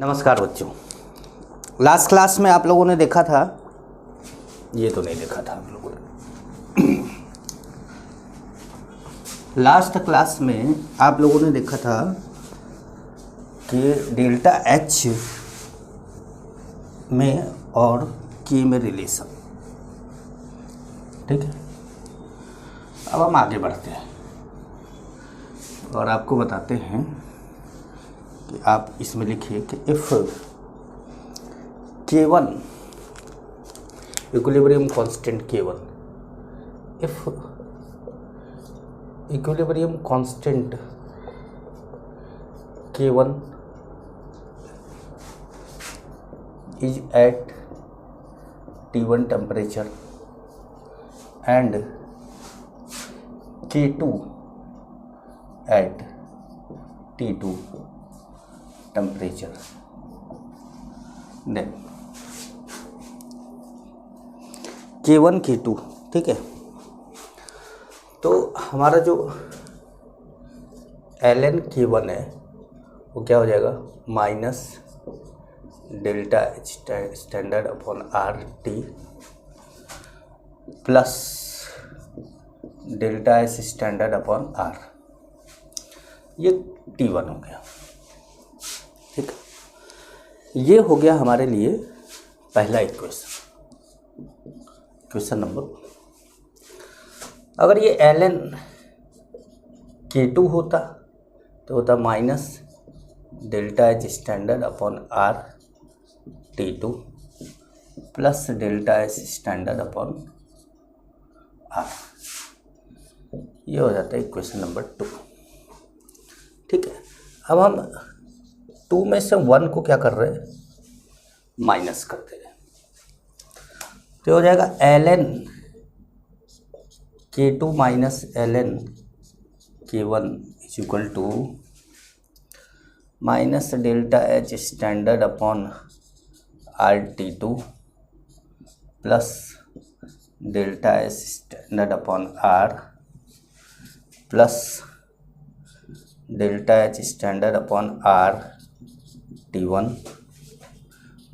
नमस्कार बच्चों। Last class में आप लोगों ने देखा था, ये तो नहीं देखा था आप लोगों ने। लास्ट क्लास में आप लोगों ने देखा था कि डेल्टा एच में और के में रिलेशन। ठीक है, अब हम आगे बढ़ते हैं और आपको बताते हैं कि आप इसमें लिखिए कि if K1 equilibrium constant K1, if equilibrium constant K1 is at T1 temperature and K2 at T2 temperature, then K1 K2। ठीक है, तो हमारा जो ln K1 है वो क्या हो जाएगा, minus delta H standard upon R T plus delta S standard upon R, ये T1 हो गया। ठीक है, ये हो गया हमारे लिए पहला इक्वेशन, क्वेश्चन नंबर 1। अगर ये ln K2 होता तो होता minus delta H standard upon R T2 plus delta S standard upon R, ये हो जाता है इक्वेशन नंबर 2। ठीक है, अब हम 2 में से 1 को क्या कर रहे हैं, माइनस करते हैं, तो हो जाएगा ln K2 minus ln K1 is equal to minus delta H standard upon R T2 plus delta S standard upon R plus delta H standard upon R T1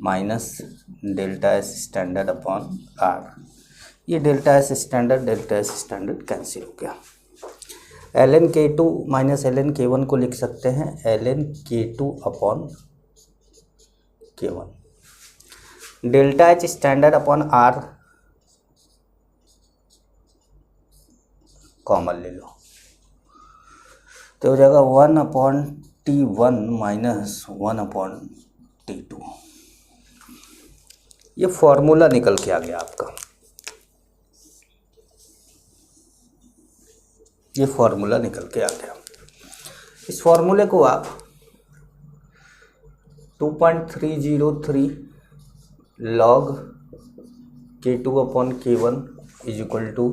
minus delta S standard upon R. ये delta S standard cancel हो गया। ln K2 minus ln K1 को लिख सकते हैं ln K2 upon K1। Delta H standard upon R common ले लो तो हो जाएगा 1 upon T1 minus 1 upon T2। ये फॉर्मूला निकल के आ गया आपका, ये फॉर्मूला निकल के आ गया। इस फॉर्मूले को आप 2.303 log K2 upon K1 is equal to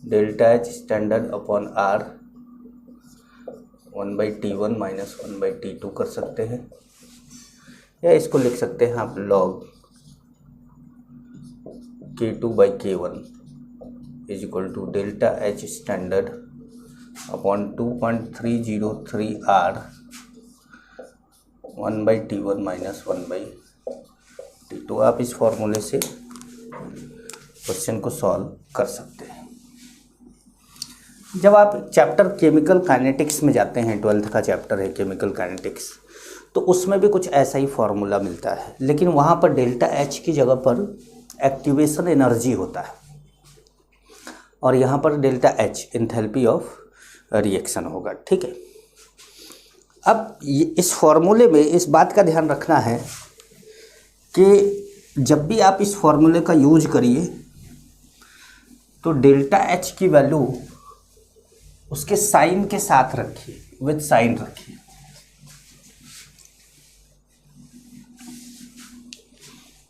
delta H standard upon R 1/T1 minus 1/T2 कर सकते हैं, या इसको लिख सकते हैं आप log K2/K1 is equal to delta H standard upon 2.303 R 1/T1 minus 1/T2। आप इस फॉर्मूले से क्वेश्चन को सॉल्व कर सकते हैं। जब आप चैप्टर केमिकल काइनेटिक्स में जाते हैं, 12th का चैप्टर है केमिकल काइनेटिक्स, तो उसमें भी कुछ ऐसा ही फॉर्मूला मिलता है, लेकिन वहाँ पर डेल्टा एच की जगह पर एक्टिवेशन एनर्जी होता है और यहाँ पर delta H enthalpy of reaction होगा। ठीक है, अब इस फॉर्मूले में इस बात का ध्यान रखना है कि जब भी आप इस फॉर्मूले का यूज करिए तो डेल्टा एच की वैल्यू उसके साइन के साथ रखिए, विद साइन रखिए।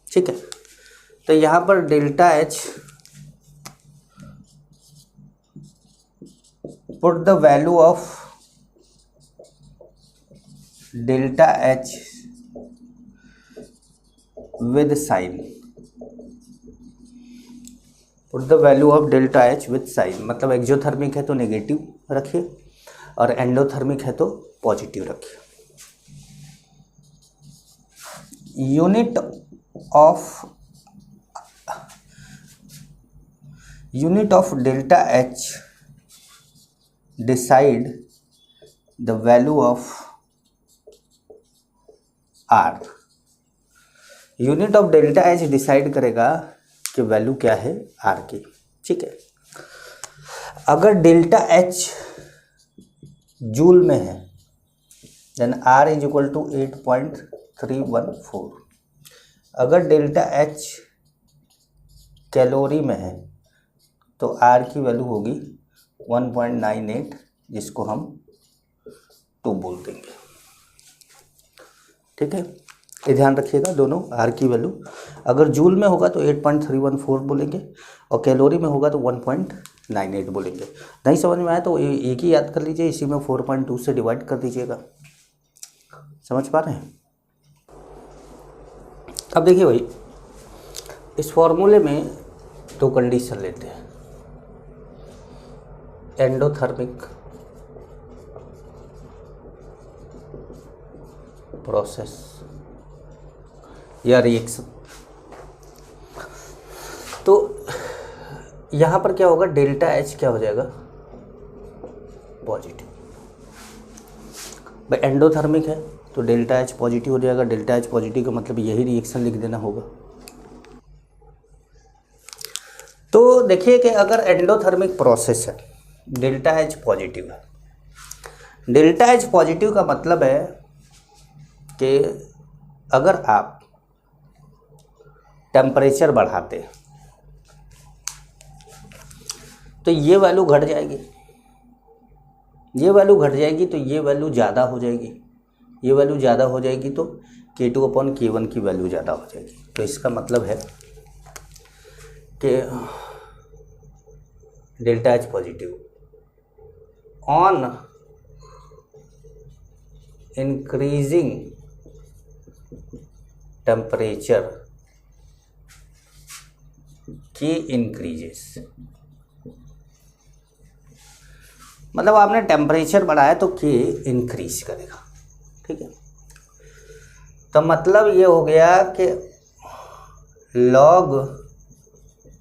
ठीक है, तो यहाँ पर delta H put the value of delta H with sign, put the value of delta H with sign, मतलब एक्जोथर्मिक है तो नेगेटिव रखिए और एंडोथर्मिक है तो पॉजिटिव रखिए। unit of delta H decide the value of R। Unit of delta H decide करेगा कि वैल्यू क्या है R की। ठीक है, अगर डेल्टा एच जूल में है then R is equal to 8.314। अगर डेल्टा एच कैलोरी में है तो R की वैल्यू होगी 1.98, जिसको हम 2 बोल देंगे। ठीक है, ये ध्यान रखिएगा, दोनों R की वैल्यू अगर जूल में होगा तो 8.314 बोलेंगे और कैलोरी में होगा तो 1.98 बोलेंगे। नहीं समझ में आया तो एक ही याद कर लीजिए, इसी में 4.2 से डिवाइड कर दीजिएगा। समझ पा रहे हैं? अब देखिए भाई, इस फॉर्मूले में 2 कंडीशन लेते हैं, एंडोथर्मिक प्रोसेस या रिएक्शन। तो यहाँ पर क्या होगा, डेल्टा एच क्या हो जाएगा, पॉजिटिव। भाई एंडोथर्मिक है तो डेल्टा एच पॉजिटिव हो जाएगा। डेल्टा एच पॉजिटिव का मतलब यही रिएक्शन लिख देना होगा। तो देखिए कि अगर एंडोथर्मिक प्रोसेस है, डेल्टा एच पॉजिटिव है। डेल्टा एच पॉजिटिव का मतलब है कि अगर आप टेम्परेचर बढ़ाते हैं तो ये वैल्यू घट जाएगी, ये वैल्यू घट जाएगी तो ये वैल्यू ज़्यादा हो जाएगी, ये वैल्यू ज़्यादा हो जाएगी तो K2/K1 की वैल्यू ज़्यादा हो जाएगी। तो इसका मतलब है कि delta H positive on increasing temperature K increases. मतलब आपने टेम्परेचर बढ़ाया तो K इंक्रीज करेगा। ठीक है, तो मतलब ये हो गया कि log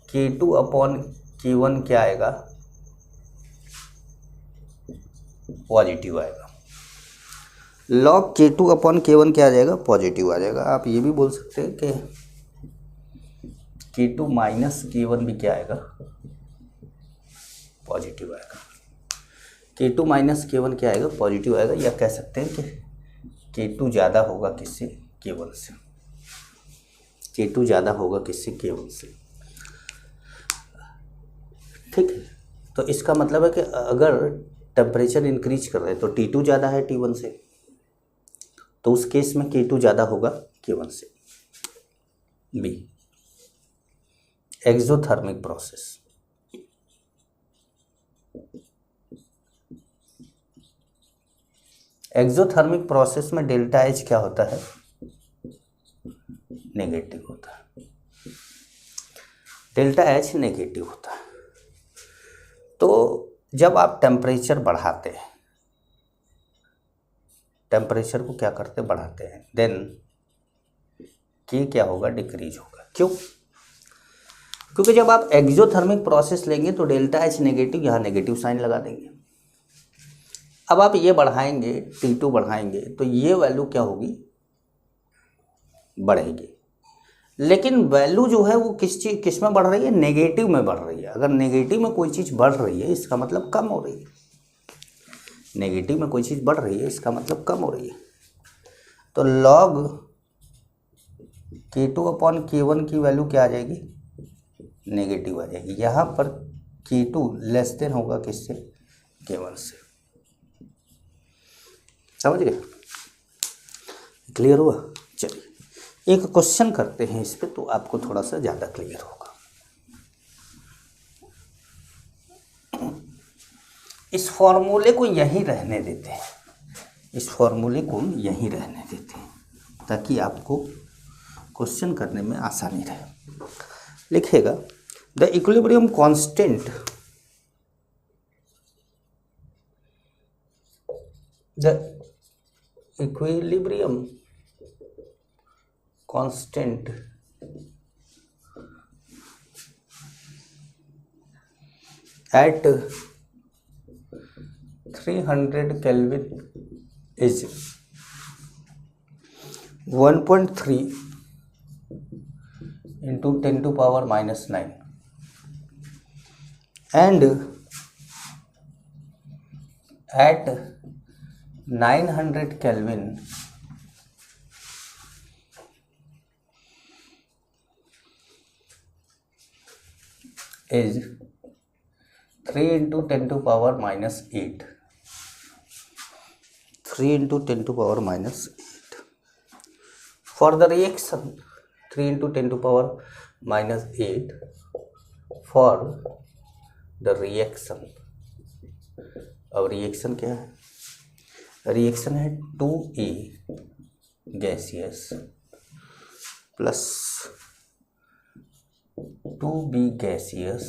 K2/K1 क्या आएगा, पॉजिटिव आएगा। log K2/K1 क्या आ जाएगा, पॉजिटिव आ जाएगा। आप ये भी बोल सकते हैं कि K2-K1 भी क्या आएगा, पॉजिटिव आएगा। K2-K1 क्या आएगा, पॉजिटिव आएगा। या कह सकते हैं कि K2 ज़्यादा होगा किससे, K1 से। K2 ज़्यादा होगा किससे, K1 से। ठीक है, तो इसका मतलब है कि अगर टेम्परेचर इंक्रीज कर रहे हैं तो T2 ज़्यादा है T1 से, तो उस केस में K2 ज़्यादा होगा K1 से। B, exothermic process. Exothermic process में डेल्टा एच क्या होता है, नेगेटिव होता है। डेल्टा एच नेगेटिव होता है। तो जब आप टेम्परेचर बढ़ाते हैं, टेम्परेचर को क्या करते, बढ़ाते हैं, देन के क्या होगा, डिक्रीज होगा। क्यों? क्योंकि जब आप एक्सोथर्मिक प्रोसेस लेंगे तो डेल्टा एच नेगेटिव, यहाँ नेगेटिव साइन लगा देंगे। अब आप ये बढ़ाएंगे, T2 बढ़ाएंगे तो ये वैल्यू क्या होगी, बढ़ेगी। लेकिन वैल्यू जो है वो किस में बढ़ रही है, नेगेटिव में बढ़ रही है। अगर नेगेटिव में कोई चीज़ बढ़ रही है इसका मतलब कम हो रही है। नेगेटिव में कोई चीज़ बढ़ रही है इसका मतलब कम हो रही है। तो log K2/K1 की वैल्यू क्या आ जाएगी, नेगेटिव आ जाएगी। यहाँ पर K2 लेस देन होगा किससे, K1 से। समझ गए? क्लियर हुआ? चलिए एक क्वेश्चन करते हैं इस पे, तो आपको थोड़ा सा ज़्यादा क्लियर होगा। इस फॉर्मूले को यहीं रहने देते हैं, इस फॉर्मूले को यहीं रहने देते हैं ताकि आपको क्वेश्चन करने में आसानी रहे। लिखिएगा, the equilibrium constant, the equilibrium constant at 300 Kelvin is 1.3 into 10 to power minus 9 and at 900 Kelvin is 3 into 10 to power minus 8. 3 into 10 to power minus 8. For the reaction 3 into 10 to power minus 8 for the reaction. अब reaction क्या है? Reaction है 2A gaseous plus 2B gaseous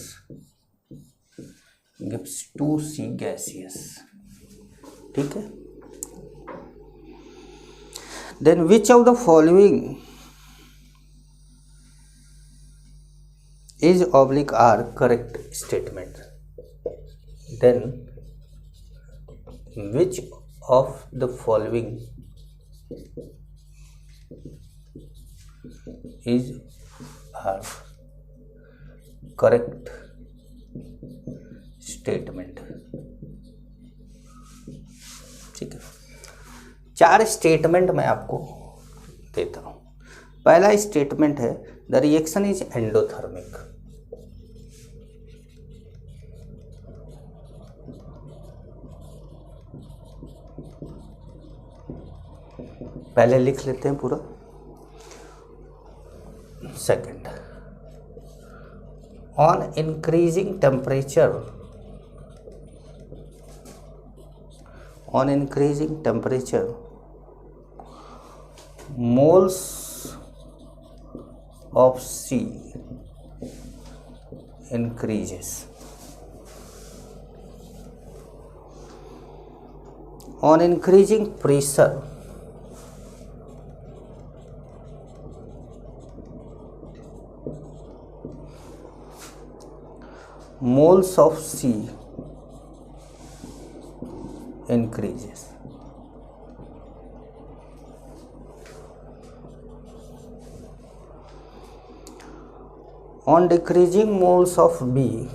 gives 2C gaseous. ठीक है. Then which of the following is oblique are correct statement? Then which of the following is are correct statement. ठीक है. 4 statement मैं आपको देता हूं. पहला स्टेटमेंट है द रिएक्शन इज एंडोथर्मिक. पहले लिख लेते हैं पूरा. Second, on increasing temperature moles of C increases. On increasing pressure moles of C increases. On decreasing moles of B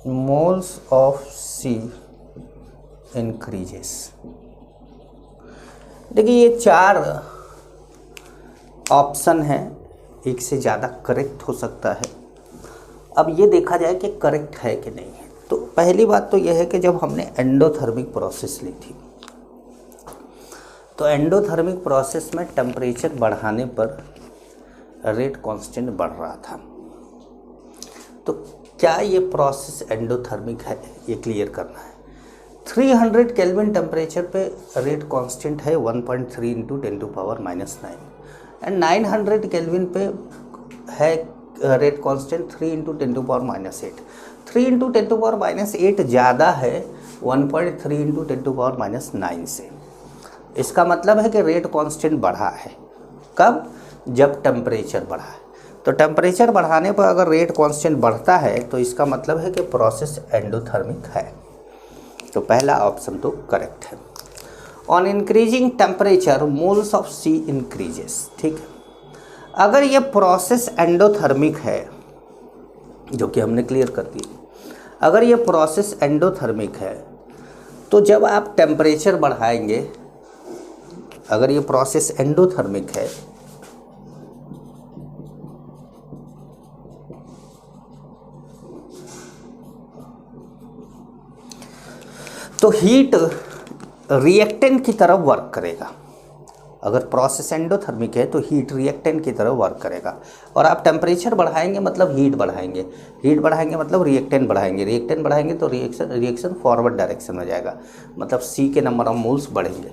moles of C increases. देखिए ये 4 ऑप्शन है, एक से ज़्यादा करेक्ट हो सकता है. अब ये देखा जाए कि करेक्ट है कि नहीं है. तो पहली बात तो यह है कि जब हमने एंडोथर्मिक प्रोसेस ली थी तो एंडोथर्मिक प्रोसेस में टेम्परेचर बढ़ाने पर रेट कांस्टेंट बढ़ रहा था. तो क्या ये प्रोसेस एंडोथर्मिक है, ये क्लियर करना है. 300 केल्विन टेम्परेचर पे रेट कांस्टेंट है 1.3 into 10 to power minus 9 and 900 kelvin पे है rate constant 3 into 10 to power minus 8. 3 into 10 to power minus 8 ज़्यादा है 1.3 इंटू 10 टू पावर माइनस 9 से. इसका मतलब है कि रेट कांस्टेंट बढ़ा है. कब? जब टेम्परेचर बढ़ा है. तो टेम्परेचर बढ़ाने पर अगर रेट कांस्टेंट बढ़ता है तो इसका मतलब है कि प्रोसेस एंडोथर्मिक है. तो पहला ऑप्शन तो करेक्ट है. On increasing temperature moles of C increases. ठीक है. अगर ये प्रोसेस एंडोथर्मिक है, जो कि हमने क्लियर कर दिया, अगर ये प्रोसेस एंडोथर्मिक है तो जब आप टेम्परेचर बढ़ाएंगे, अगर ये प्रोसेस एंडोथर्मिक है तो हीट रिएक्टेंट की तरफ वर्क करेगा. अगर प्रोसेस एंडोथर्मिक है तो हीट रिएक्टेंट की तरफ वर्क करेगा. और आप टेम्परेचर बढ़ाएंगे मतलब हीट बढ़ाएंगे, हीट बढ़ाएंगे मतलब रिएक्टेंट बढ़ाएंगे, रिएक्टेंट बढ़ाएंगे तो रिएक्शन फॉरवर्ड डायरेक्शन में जाएगा, मतलब सी के नंबर ऑफ मोल्स बढ़ेंगे.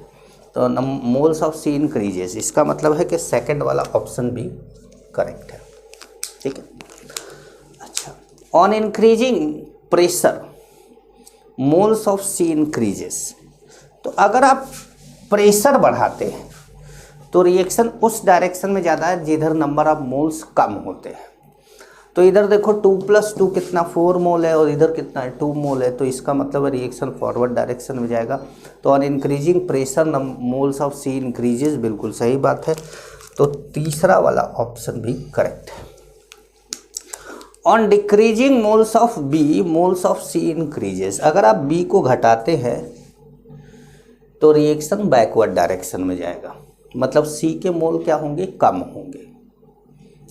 तो मोल्स ऑफ सी इंक्रीजेस. इसका मतलब है कि सेकंड वाला ऑप्शन भी करेक्ट है. ठीक है. On increasing pressure moles of C increases. तो अगर आप प्रेशर बढ़ाते हैं तो रिएक्शन उस डायरेक्शन में ज़्यादा है जिधर नंबर ऑफ मोल्स कम होते हैं। तो इधर देखो 2+2 कितना 4 मोल है और इधर कितना है 2 मोल है, तो इसका मतलब है रिएक्शन फॉरवर्ड डायरेक्शन में जाएगा। तो on increasing pressure moles of C increases, बिल्कुल सही बात है। तो तीसरा वाला ऑप्शन भी करेक्ट है। On decreasing moles of B moles of C increases. अगर आप बी को घटाते हैं तो रिएक्शन बैकवर्ड डायरेक्शन में जाएगा, मतलब सी के मोल क्या होंगे, कम होंगे।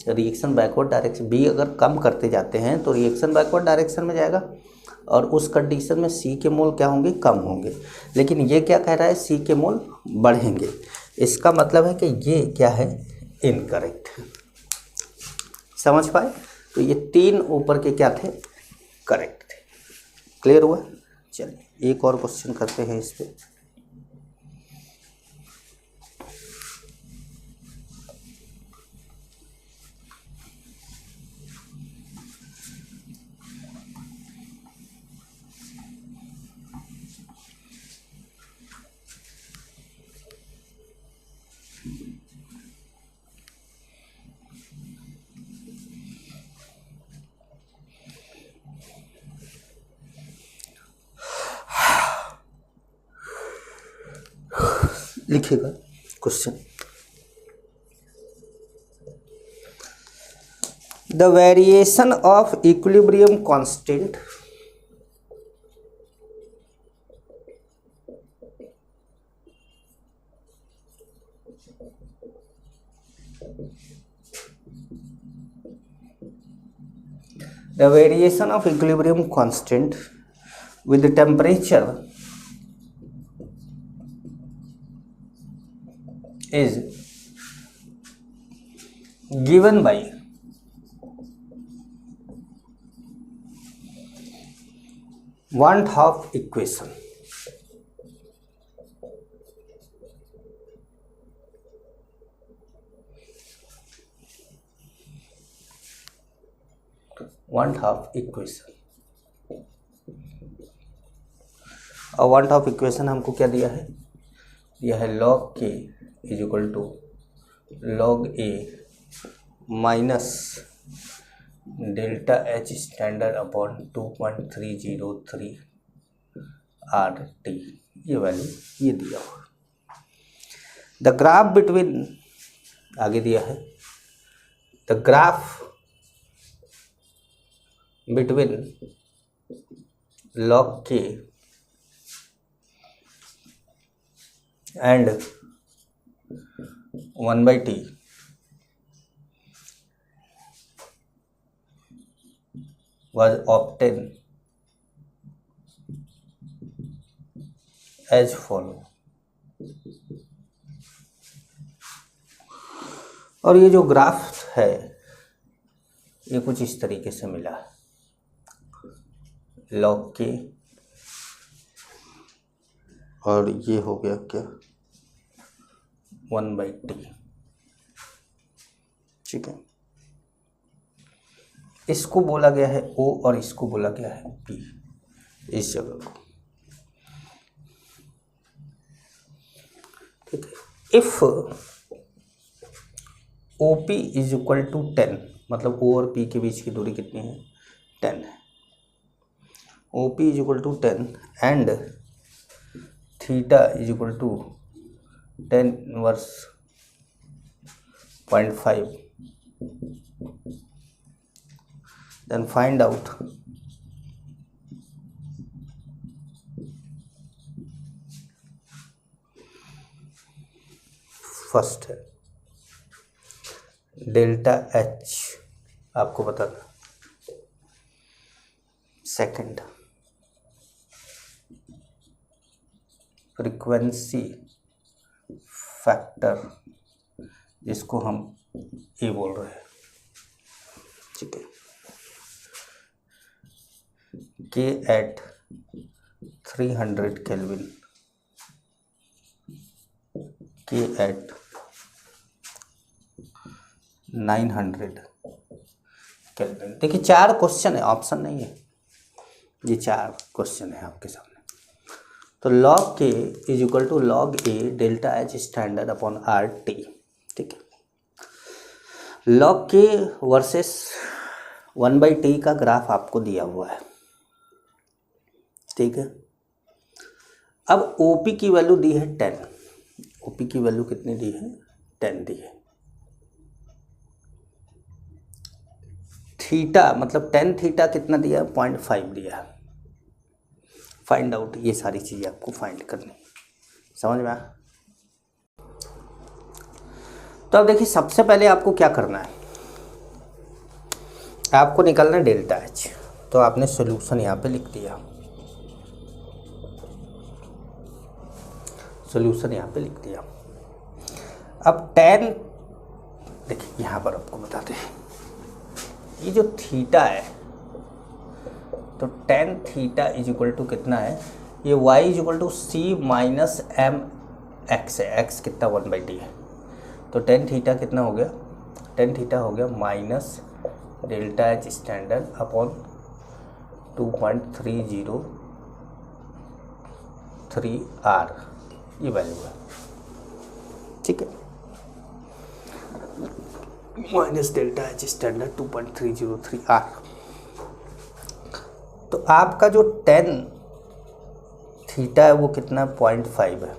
रिएक्शन बैकवर्ड डायरेक्शन, बी अगर कम करते जाते हैं तो रिएक्शन बैकवर्ड डायरेक्शन में जाएगा, और उस कंडीशन में सी के मोल क्या होंगे, कम होंगे। लेकिन ये क्या कह रहा है, सी के मोल बढ़ेंगे। इसका मतलब है कि ये क्या है, इनकरेक्ट। समझ पाए? तो ये 3 ऊपर के क्या थे, करेक्ट थे। क्लियर हुआ? चलिए एक और क्वेश्चन करते हैं इस पे। लिखिएगा question. The variation of equilibrium constant with temperature is given by Van 't Hoff equation. Van 't Hoff equation। और वन ऑफ इक्वेशन हमको क्या दिया है, यह है log k is equal to log a minus delta H standard upon 2.303 RT। ये वैल्यू ये दिया हुआ। द ग्राफ बिटवीन, आगे दिया है the graph between log k and 1/t was obtained as follow। और ये जो ग्राफ है ये कुछ इस तरीके से मिला है, log k और ये हो गया क्या 1/t। ठीक है, इसको बोला गया है O और इसको बोला गया है P, इस जगह को। ठीक है, if OP is equal to 10, मतलब O और P के बीच की दूरी कितनी है, 10 है। OP is equal to 10 and theta is equal to 10 inverse 0.5, then find out first है डेल्टा एच, आपको बताना। सेकंड फ्रीक्वेंसी फैक्टर, जिसको हम ए बोल रहे हैं। ठीक है, के एट 300 केल्विन, के एट 900 केल्विन। देखिए 4 क्वेश्चन है, ऑप्शन नहीं है, ये 4 क्वेश्चन है आपके सामने। तो log k is equal to log a delta H standard upon R T. ठीक है, log k वर्सेस 1/t का ग्राफ आपको दिया हुआ है। ठीक है, अब OP की वैल्यू दी है 10। OP की वैल्यू कितनी दी है? 10 दी है। थीटा मतलब tan थीटा कितना दिया है? 0.5 दिया है। फाइंड आउट, ये सारी चीज़ें आपको फाइंड करनी, समझ में आया? तो अब देखिए सबसे पहले आपको क्या करना है, आपको निकालना है डेल्टा एच। तो आपने सॉल्यूशन यहाँ पे लिख दिया, सॉल्यूशन यहाँ पे लिख दिया। अब tan, देखिए यहाँ पर आपको बताते हैं, ये जो थीटा है, तो tan theta is equal to कितना है? ये y is equal to c minus m x है। x कितना? 1/t है। तो tan थीटा कितना हो गया? tan थीटा हो गया minus delta H standard upon 2.303 r, ये वैल्यू है। ठीक है, minus delta H standard 2.303 r। तो आपका जो tan थीटा है वो कितना? 0.5 है।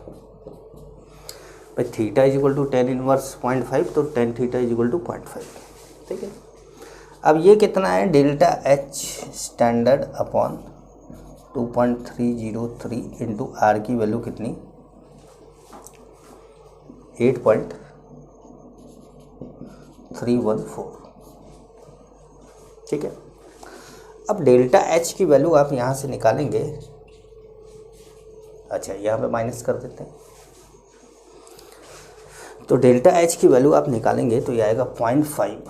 भाई theta is equal to tan inverse 0.5, तो tan theta is equal to 0.5। ठीक है, अब ये कितना है? Delta H standard upon 2.303 into R की वैल्यू कितनी? 8.314। ठीक है, अब डेल्टा एच की वैल्यू आप यहाँ से निकालेंगे। अच्छा, यहाँ पे माइनस कर देते हैं। तो डेल्टा एच की वैल्यू आप निकालेंगे तो ये आएगा 0.5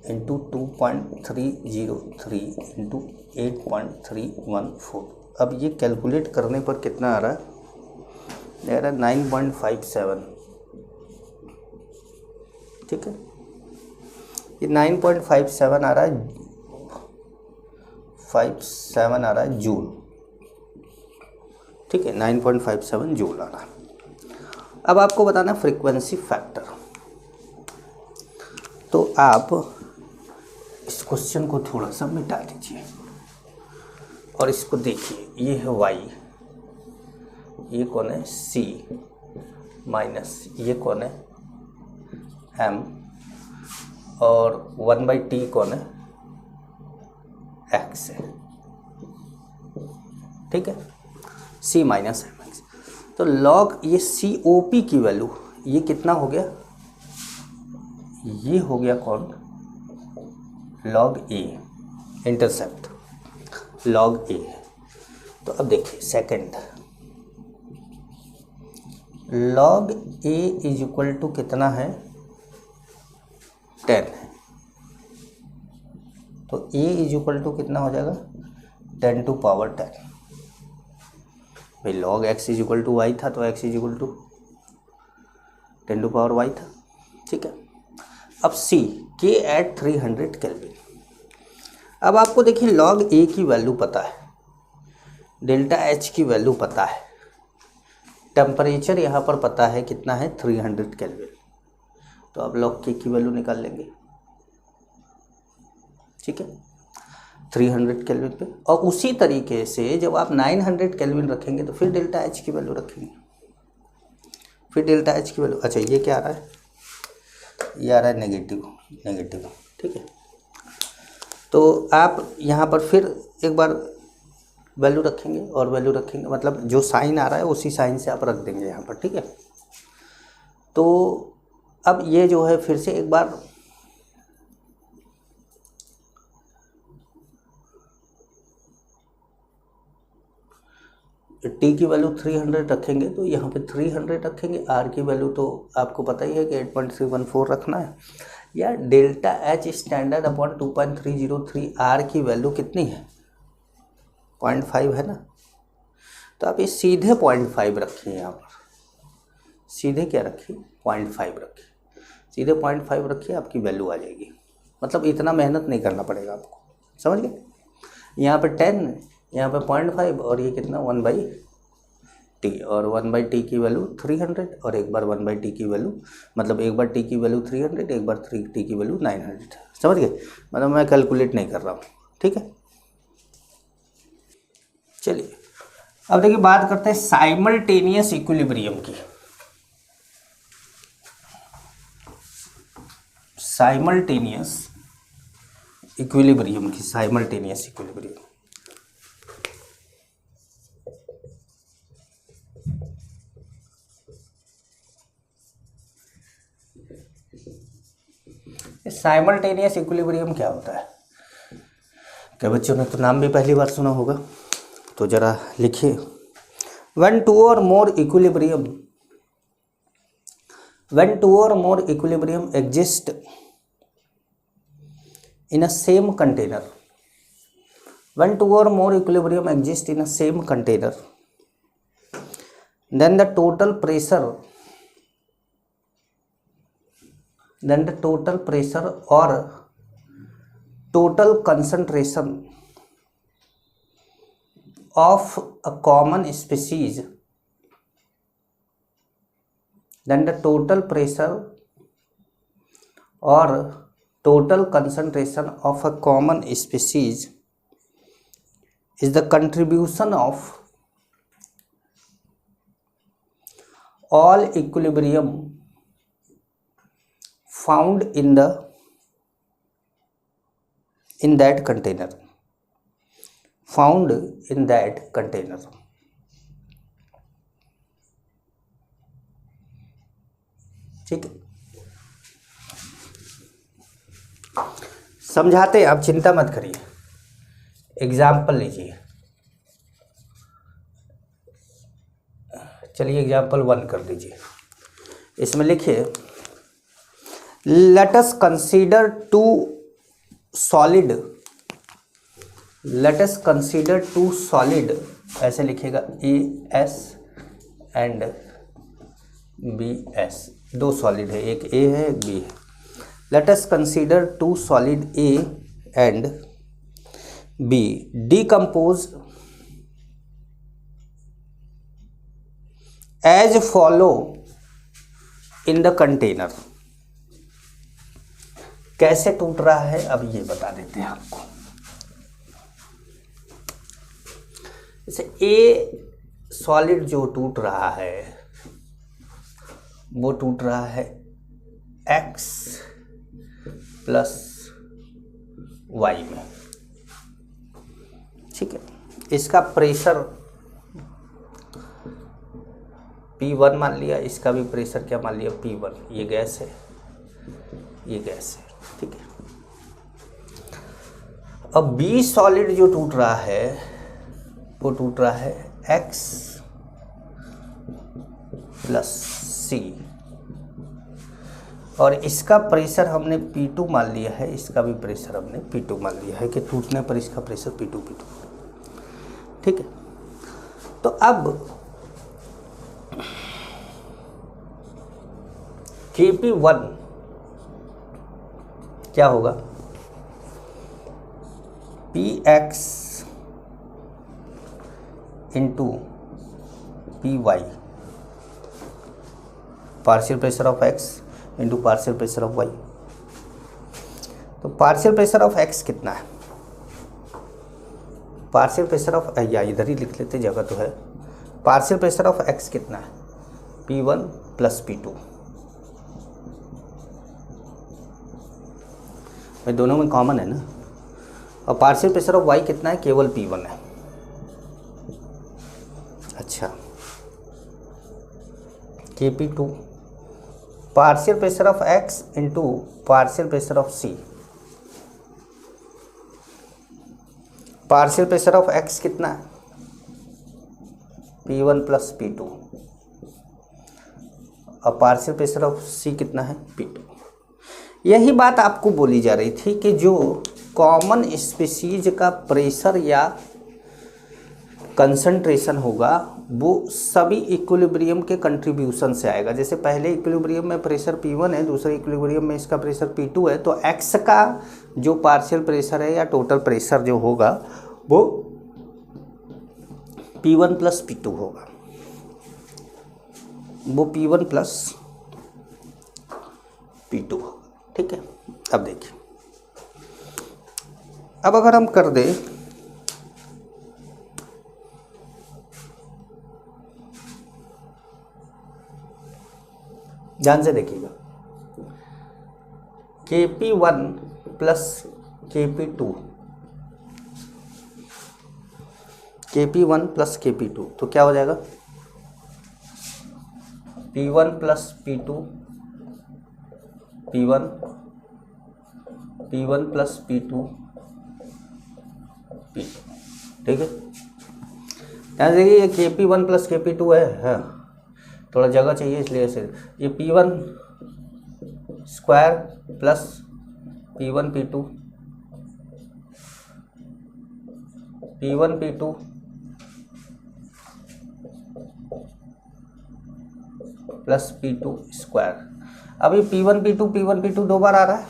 इंटू 2.303 इंटू 8.314। अब ये कैलकुलेट करने पर कितना आ रहा है? ये आ रहा है 9.57। ठीक है, ये 9.57 आ रहा है, 57 आ रहा है जूल। ठीक है, 9.57 जूल आ रहा है। अब आपको बताना फ्रीक्वेंसी फैक्टर। तो आप इस क्वेश्चन को थोड़ा सा मिटा दीजिए और इसको देखिए, ये है y, ये कौन है? c माइनस ये कौन है? m, और 1/t कौन है? x है। ठीक है, c माइनस एम एक्स। तो log ये COP की वैल्यू ये कितना हो गया? ये हो गया कौन? log a, intercept log a। तो अब देखिए second, log a is equal to कितना है? 10 है। तो a इज इक्वल टू कितना हो जाएगा? 10 टू पावर 10। भाई log x is equal to Y था, तो x is equal to 10 to power y था। ठीक है, अब c k एट 300 केल्विन। अब आपको देखिए log a की वैल्यू पता है, डेल्टा h की वैल्यू पता है, टेम्परेचर यहाँ पर पता है कितना है? 300 केल्विन। तो अब log k की वैल्यू निकाल लेंगे। ठीक है, 300 केल्विन पे, और उसी तरीके से जब आप 900 केल्विन रखेंगे तो फिर डेल्टा एच की वैल्यू रखेंगे, फिर डेल्टा एच की वैल्यू। अच्छा, ये क्या आ रहा है? ये आ रहा है नेगेटिव। ठीक है, तो आप यहाँ पर फिर एक बार वैल्यू रखेंगे और वैल्यू रखेंगे, मतलब जो साइन आ रहा है उसी साइन से आप रख देंगे यहाँ पर। ठीक है, तो अब ये जो है फिर से एक बार टी की वैल्यू 300 रखेंगे, तो यहाँ पे 300 रखेंगे। आर की वैल्यू तो आपको पता ही है कि 8.314 रखना है। या delta H standard upon 2.303 R की वैल्यू कितनी है? 0.5 है ना। तो आप ये सीधे 0.5 रखिए, यहाँ पर सीधे क्या रखिए? 0.5 रखिए, सीधे 0.5 रखिए, आपकी वैल्यू आ जाएगी। मतलब इतना मेहनत नहीं करना पड़ेगा आपको, समझ गए। यहाँ पे 10, यहाँ पे 0.5 और ये कितना 1/t, और 1/t की वैल्यू 300 और एक बार 1/t की वैल्यू, मतलब एक बार t की वैल्यू 300, एक बार 3t की वैल्यू 900, समझ गए। मतलब मैं कैलकुलेट नहीं कर रहा हूँ, ठीक है। चलिए अब देखिए बात करते हैं साइमल्टेनियस इक्विलिब्रियम की। साइमल्टेनियस इक्विलिब्रियम की, साइमल्टेनियस इक्विलिब्रियम। साइमल्टेनियस इक्विलिब्रियम क्या होता है? क्या बच्चों ने तो नाम भी पहली बार सुना होगा, तो जरा लिखिए। when two or more equilibrium exist in a same container, when two or more equilibrium exist in a same container, then the total pressure or total concentration of a common species, then the total pressure or total concentration of a common species is the contribution of all equilibrium found in that container, ठीक है। समझाते हैं, आप चिंता मत करिए। Example लीजिए, चलिए एग्जाम्पल 1 कर दीजिए। इसमें लिखिए let us consider two solid, ऐसे लिखेगा AS एंड BS, दो सॉलिड है, एक A है एक B है। Let us consider two solid A and B decompose as follow in the container. कैसे टूट रहा है अब ये बता देते हैं आपको। जैसे A सॉलिड जो टूट रहा है वो टूट रहा है x प्लस y में, ठीक है। इसका प्रेशर P1 मान लिया, इसका भी प्रेशर क्या मान लिया P1। ये गैस है, ये गैस है, ठीक है। अब B सॉलिड जो टूट रहा है वो टूट रहा है x प्लस C, और इसका प्रेशर हमने P2 मान लिया है, इसका भी प्रेशर हमने P2 मान लिया है कि टूटने पर इसका प्रेशर P2, ठीक है। तो अब Kp1 क्या होगा, Px into Py, partial pressure of x into partial pressure of y। तो पार्शियल प्रेशर ऑफ x कितना है, पार्शियल प्रेशर ऑफ, या इधर ही लिख लेते, जगह तो है। पार्शियल प्रेशर ऑफ x कितना है P1 प्लस P2, भाई दोनों में कॉमन है ना। और पार्शियल प्रेशर ऑफ y कितना है, केवल P1 है। अच्छा, Kp2 partial pressure of x into partial pressure of C। Partial pressure of x कितना है P1 प्लस P2, और पार्शियल प्रेशर ऑफ C कितना है P2। यही बात आपको बोली जा रही थी कि जो कॉमन स्पीसीज का प्रेशर या कंसंट्रेशन होगा वो सभी इक्विलिब्रियम के कंट्रीब्यूशन से आएगा। जैसे पहले इक्विलिब्रियम में प्रेशर P1 है, दूसरे इक्विलिब्रियम में इसका प्रेशर P2 है, तो x का जो पार्शियल प्रेशर है या टोटल प्रेशर जो होगा वो P1 प्लस P2 होगा, वो P1 प्लस P2 होगा। ठीक है, अब देखिए, अब अगर हम कर दें ध्यान से देखिएगा, Kp1 plus Kp2, Kp1 plus Kp2 तो क्या हो जाएगा, P1 plus P2, P1 plus P2 P2। ठीक है, ध्यान देखिए, ये Kp1 प्लस Kp2 है, हाँ थोड़ा जगह चाहिए इसलिए ऐसे, ये P1 square plus P1 P2 plus P2 square. अभी P1 P2 दो बार आ रहा है,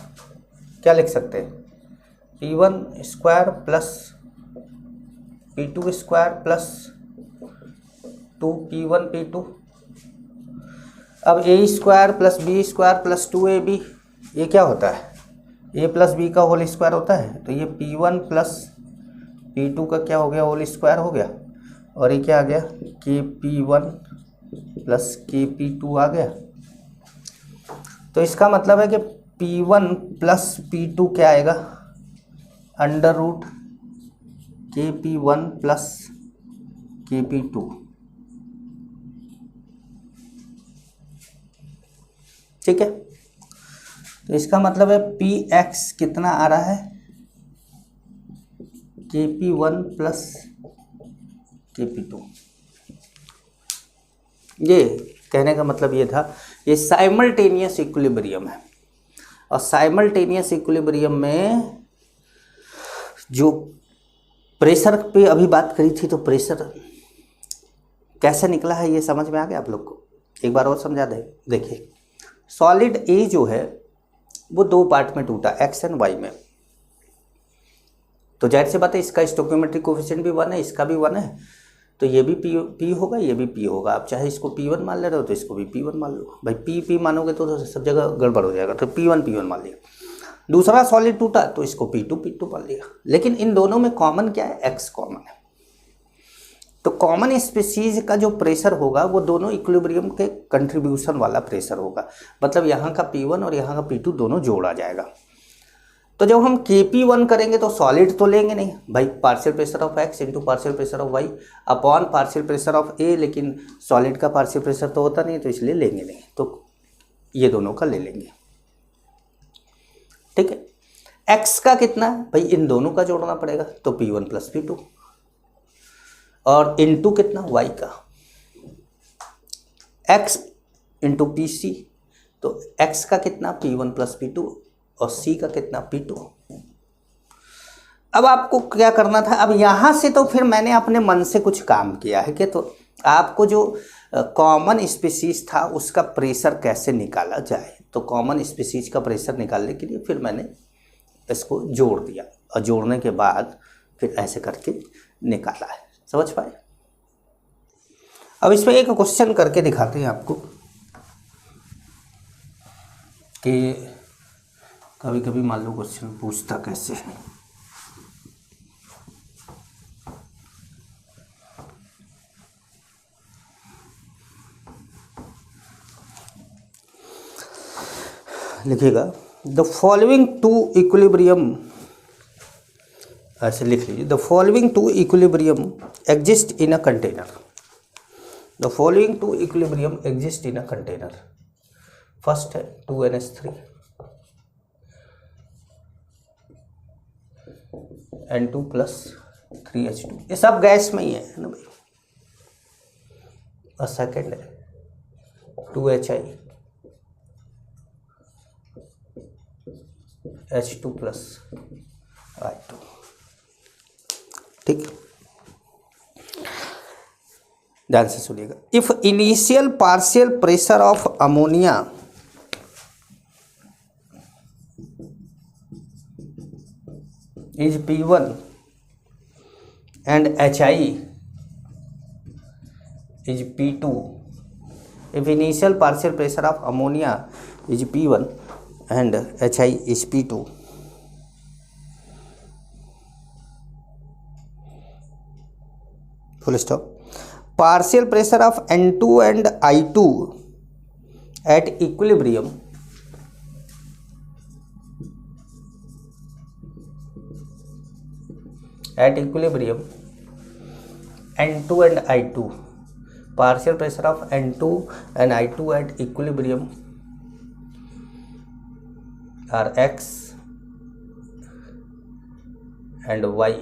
क्या लिख सकते हैं, P1 square plus P2 square plus 2P1 P2। अब a square plus b square plus 2ab, ये क्या होता है, ए प्लस बी का होल स्क्वायर होता है, तो ये P1 प्लस P2 का क्या हो गया, होल स्क्वायर हो गया, और ये क्या आ गया, Kp1 प्लस Kp2 आ गया। तो इसका मतलब है कि P1 प्लस P2 क्या आएगा, under root Kp1 plus Kp2। ठीक है, तो इसका मतलब है Px कितना आ रहा है, Kp1 प्लस Kp2। ये कहने का मतलब ये था, ये साइमल्टेनियस इक्विलिब्रियम है, और साइमल्टेनियस इक्विलिब्रियम में जो प्रेशर पे अभी बात करी थी, तो प्रेशर कैसे निकला है ये समझ में आ गया आप लोग को, एक बार और समझा दे। देखिए, सॉलिड ए जो है वो दो पार्ट में टूटा, एक्स एंड वाई में, तो जाहिर सी बात है इसका स्टोइकियोमेट्रिक कोफिशिएंट भी 1 है, इसका भी 1 है, तो ये भी पी होगा, ये भी पी होगा। आप चाहे इसको P1 मान ले रहे हो तो इसको भी P1 मान लो, भाई पी मानोगे तो सब जगह गड़बड़ हो जाएगा, तो P1 मान लिया। दूसरा सॉलिड टूटा तो इसको P2 मान लिया, लेकिन इन दोनों में कॉमन क्या है, एक्स कॉमन है। तो कॉमन स्पीसीज का जो प्रेशर होगा वो दोनों इक्विलिब्रियम के कंट्रीब्यूशन वाला प्रेशर होगा, मतलब यहाँ का P1 और यहाँ का P2 दोनों जोड़ा जाएगा। तो जब हम Kp1 करेंगे तो सॉलिड तो लेंगे नहीं भाई, partial pressure of x into partial pressure of y upon partial pressure of a, लेकिन सॉलिड का पार्शियल प्रेशर तो होता नहीं, तो इसलिए लेंगे नहीं, तो ये दोनों का ले लेंगे। ठीक है, x का कितना है भाई, इन दोनों का जोड़ना पड़ेगा, तो P1 प्लस P2, और इंटू कितना y का, x इंटू PC, तो x का कितना P1 प्लस P2 और c का कितना P2। अब आपको क्या करना था, अब यहाँ से तो फिर मैंने अपने मन से कुछ काम किया है कि तो आपको जो कॉमन स्पीसीज था उसका प्रेशर कैसे निकाला जाए, तो कॉमन स्पीसीज का प्रेशर निकालने के लिए फिर मैंने इसको जोड़ दिया, और जोड़ने के बाद फिर ऐसे करके निकाला है, समझ पाए। अब इसमें एक क्वेश्चन करके दिखाते हैं आपको कि कभी कभी मान लो क्वेश्चन पूछता कैसे है। लिखिएगा, द फॉलोइंग टू इक्विलिब्रियम, ऐसे लिख लीजिए, the following two equilibrium exist in a container, the following two equilibrium exist in a container. First है 2NH3 N2 प्लस 3H2, ये सब गैस में ही है ना भाई, और सेकेंड है 2HI H2 प्लस I2। ठीक, ध्यान से सुनिएगा। If initial partial pressure of ammonia is P1 and HI is P2. If initial partial pressure of ammonia is P1 and HI is P2, full stop. Partial pressure of N2 and I2 at equilibrium N2 and I2, partial pressure of N2 and I2 at equilibrium are X and Y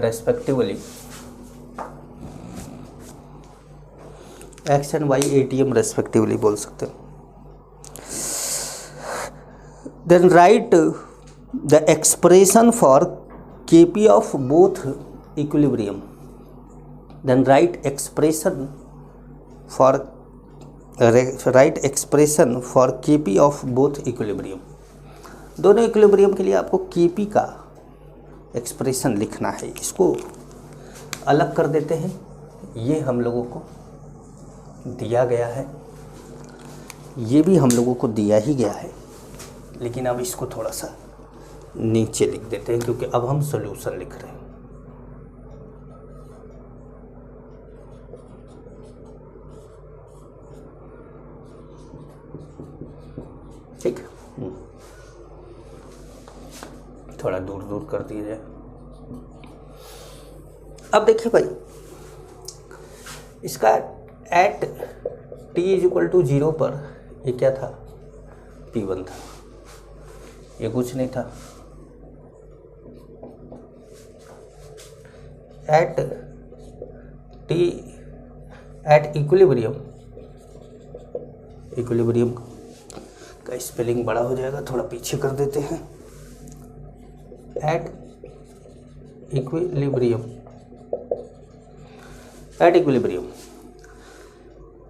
respectively. X and Y ATM respectively बोल सकते हैं. Then write the expression for Kp of both equilibrium. Then write expression for Kp of both equilibrium. दोनों equilibrium के लिए आपको Kp का expression लिखना है. इसको अलग कर देते हैं. ये हम लोगों को दिया गया है, ये भी हम लोगों को दिया ही गया है, लेकिन अब इसको थोड़ा सा नीचे लिख देते हैं क्योंकि अब हम सॉल्यूशन लिख रहे हैं. ठीक, थोड़ा दूर दूर कर दिया जाए. अब देखिए भाई, इसका एट t = 0 पर ये क्या था, P1 था, ये कुछ नहीं था. एट इक्विलिब्रियम का स्पेलिंग बड़ा हो जाएगा, थोड़ा पीछे कर देते हैं. एट इक्विलिब्रियम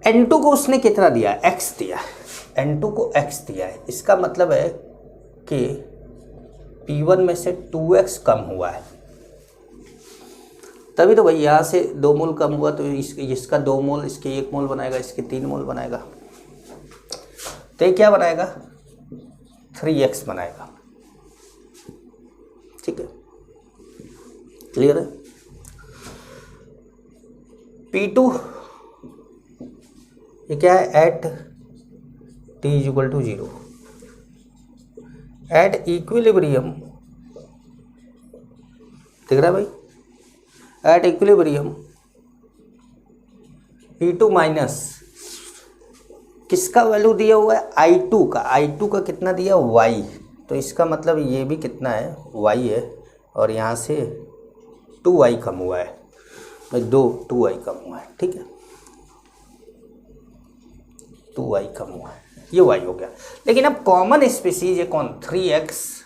N2 को उसने कितना दिया, X दिया है. N2 को X दिया है. इसका मतलब है कि P1 में से 2x कम हुआ है. तभी तो भाई यहाँ से 2 मोल कम हुआ तो इसका 2 मोल इसके 1 मोल बनाएगा, इसके 3 मोल बनाएगा. तो ये क्या बनाएगा, 3x बनाएगा. ठीक है, क्लियर है. P2 ये क्या है, एट t = 0. एट इक्विलिब्रियम, दिख रहा है भाई, एट इक्विलिब्रियम P2 माइनस किसका वैल्यू दिया हुआ है, I2 का. I2 का कितना दिया, Y. तो इसका मतलब ये भी कितना है, Y है, और यहाँ से 2y कम हुआ है, 2y कम हुआ है. ठीक है, 2y कम हुआ है, ये y हो गया. लेकिन अब कॉमन स्पीसीज है कौन, 3x,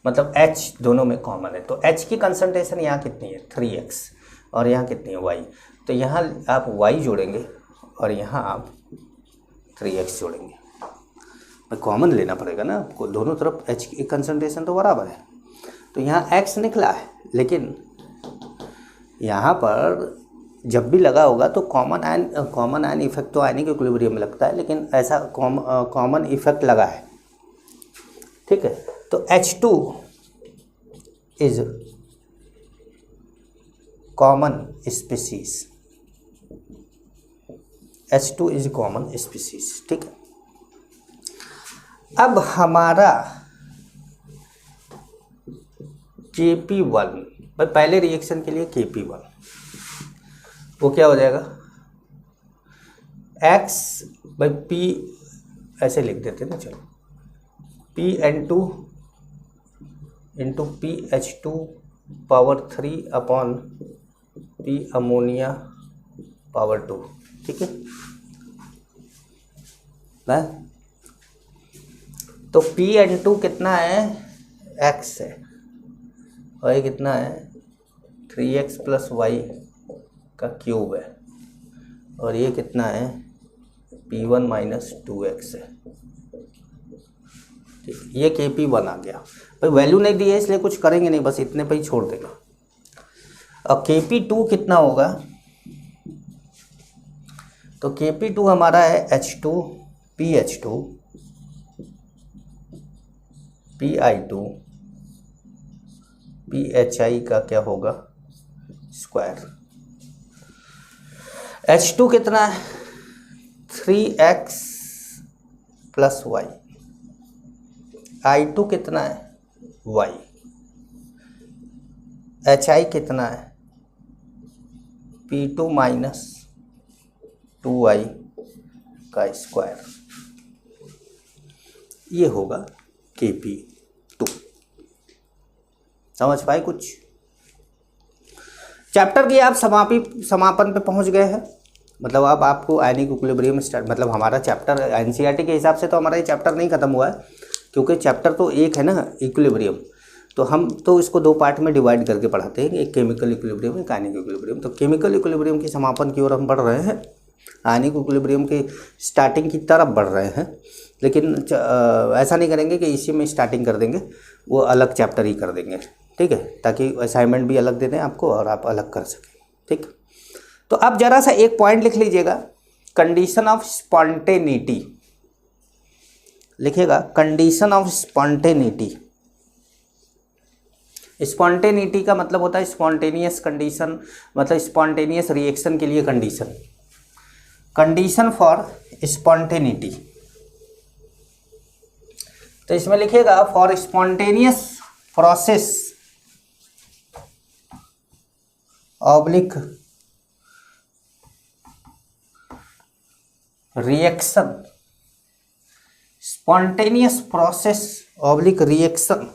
मतलब h दोनों में कॉमन है. तो h की कंसंट्रेशन यहाँ कितनी है, 3x, और यहाँ कितनी है, y. तो यहाँ आप y जोड़ेंगे और यहाँ आप 3x जोड़ेंगे. कॉमन लेना पड़ेगा ना आपको, दोनों तरफ h की कंसंट्रेशन तो बराबर है. तो यहाँ x निकला है, लेकिन यहाँ पर जब भी लगा होगा तो कॉमन आयन इफेक्ट तो आयनिक इक्विलिब्रियम में लगता है, लेकिन ऐसा कॉमन इफेक्ट लगा है. ठीक है, तो H2 is common species. H2 is common species. ठीक है, अब हमारा Kp1, पहले रिएक्शन के लिए Kp1 वो क्या हो जाएगा, X/P, ऐसे लिख देते हैं ना, चलो, Pn2 × PH2 power 3 upon P ammonia power 2. ठीक है ना. तो Pn2 कितना है, X है, और ये कितना है, 3x प्लस वाई का क्यूब है और ये कितना है p1 माइनस 2x है। ठीक, ये kp1 आ गया। भाई वैल्यू नहीं दी है इसलिए कुछ करेंगे नहीं, बस इतने पे ही छोड़ देगा। अब kp2 कितना होगा, तो kp2 हमारा है H2 PH2 Pi2 PHI का क्या होगा स्क्वायर। H2 कितना है 3x प्लस वाई, I2 कितना है y, HI कितना है P2 माइनस 2y का स्क्वायर, ये होगा kp2। समझ पाए कुछ। चैप्टर की आप समापन पे पहुंच गए हैं। मतलब अब आपको आयनिक इक्विलिब्रियम स्टार्ट, मतलब हमारा चैप्टर एनसीईआरटी के हिसाब से तो हमारा ये चैप्टर नहीं खत्म हुआ है, क्योंकि चैप्टर तो एक है ना इक्विलिब्रियम, तो हम तो इसको दो पार्ट में डिवाइड करके पढ़ाते हैं, एक केमिकल इक्विलिब्रियम एक आयनिक इक्विलिब्रियम। तो केमिकल इक्विलिब्रियम की समापन की ओर हम बढ़ रहे हैं, आयनिक इक्विलिब्रियम की स्टार्टिंग की तरफ बढ़ रहे हैं, लेकिन ऐसा नहीं करेंगे कि इसी में स्टार्टिंग कर देंगे, वो अलग चैप्टर ही कर देंगे। ठीक है, ताकि असाइनमेंट भी अलग दे दें आपको और आप अलग कर सकें। ठीक, तो अब जरा सा एक पॉइंट लिख लीजिएगा, कंडीशन ऑफ स्पॉन्टेनिटी लिखिएगा, कंडीशन ऑफ स्पॉन्टेनिटी। स्पॉन्टेनिटी का मतलब होता है स्पॉन्टेनियस कंडीशन, मतलब स्पॉन्टेनियस रिएक्शन के लिए कंडीशन, कंडीशन फॉर स्पॉन्टेनिटी। तो इसमें लिखिएगा for spontaneous process oblique reaction, spontaneous process oblique reaction.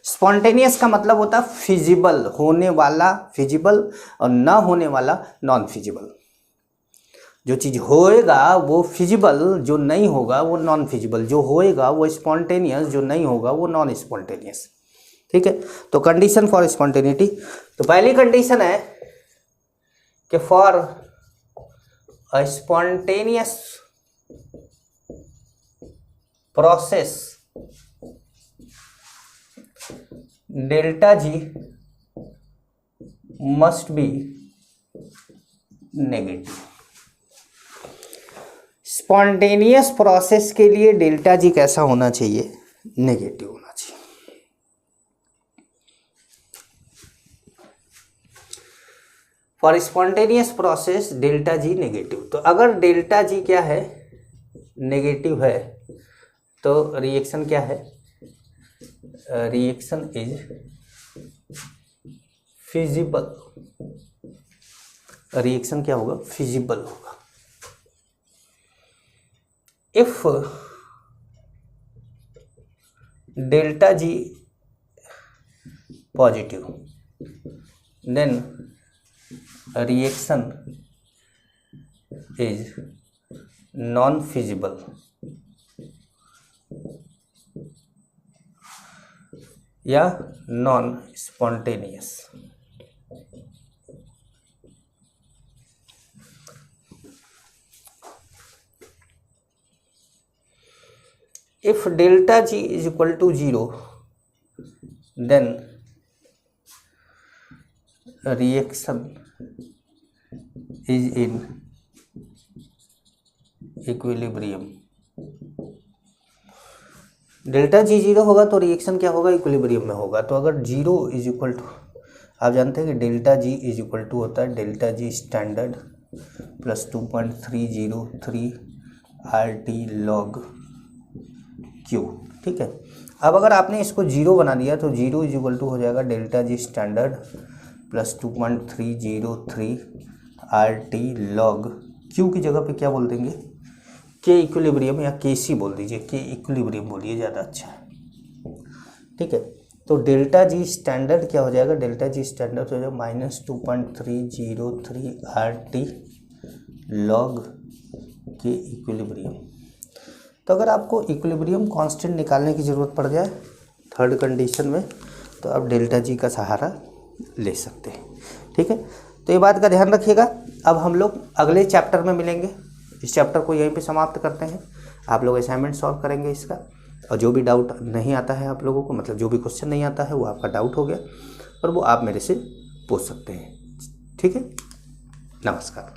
Spontaneous का मतलब होता है फिजिबल होने वाला, फिजिबल, और ना होने वाला नॉन फिजिबल। जो चीज़ होएगा वो फिजिबल, जो नहीं होगा वो नॉन फिजिबल, जो होएगा वो स्पॉन्टेनियस, जो नहीं होगा वो नॉन स्पॉन्टेनियस। ठीक है, तो कंडीशन फॉर स्पॉन्टेनिटी, तो पहली कंडीशन है कि for a spontaneous process delta G must be negative. Spontaneous process के लिए डेल्टा जी कैसा होना चाहिए, नेगेटिव होना चाहिए। For spontaneous process delta G negative, तो अगर डेल्टा जी क्या है नेगेटिव है तो रिएक्शन क्या है, रिएक्शन इज फिजिबल, रिएक्शन क्या होगा फिजिबल होगा। If delta G positive then reaction is non feasible या non spontaneous. If delta G is equal to 0, then reaction is in equilibrium। Delta G 0 होगा तो रिएक्शन क्या होगा, इक्विलिब्रियम में होगा। तो अगर 0 इज इक्वल टू, आप जानते हैं कि delta G is equal to होता है delta G standard plus 2.303 RT log Q। ठीक है, अब अगर आपने इसको 0 बना दिया तो 0 इज इक्वल टू हो जाएगा delta G standard plus 2.303 RT log Q की जगह पे क्या बोल देंगे, के इक्विलिब्रियम या KC बोल दीजिए, के इक्विलिब्रियम बोलिए, ज़्यादा अच्छा है। ठीक है, तो डेल्टा जी स्टैंडर्ड क्या हो जाएगा, डेल्टा जी स्टैंडर्ड हो जाएगा -2.303 RT log के इक्विलिब्रियम। तो अगर आपको इक्विलिब्रियम कांस्टेंट निकालने की ज़रूरत पड़ जाए थर्ड कंडीशन में, तो आप डेल्टा जी का सहारा ले सकते हैं। ठीक है, तो ये बात का ध्यान रखिएगा। अब हम लोग अगले चैप्टर में मिलेंगे। इस चैप्टर को यहीं पे समाप्त करते हैं। आप लोग असाइनमेंट सॉल्व करेंगे इसका, और जो भी डाउट नहीं आता है आप लोगों को, मतलब जो भी क्वेश्चन नहीं आता है वो आपका डाउट हो गया, और वो आप मेरे से पूछ सकते हैं। ठीक है, नमस्कार।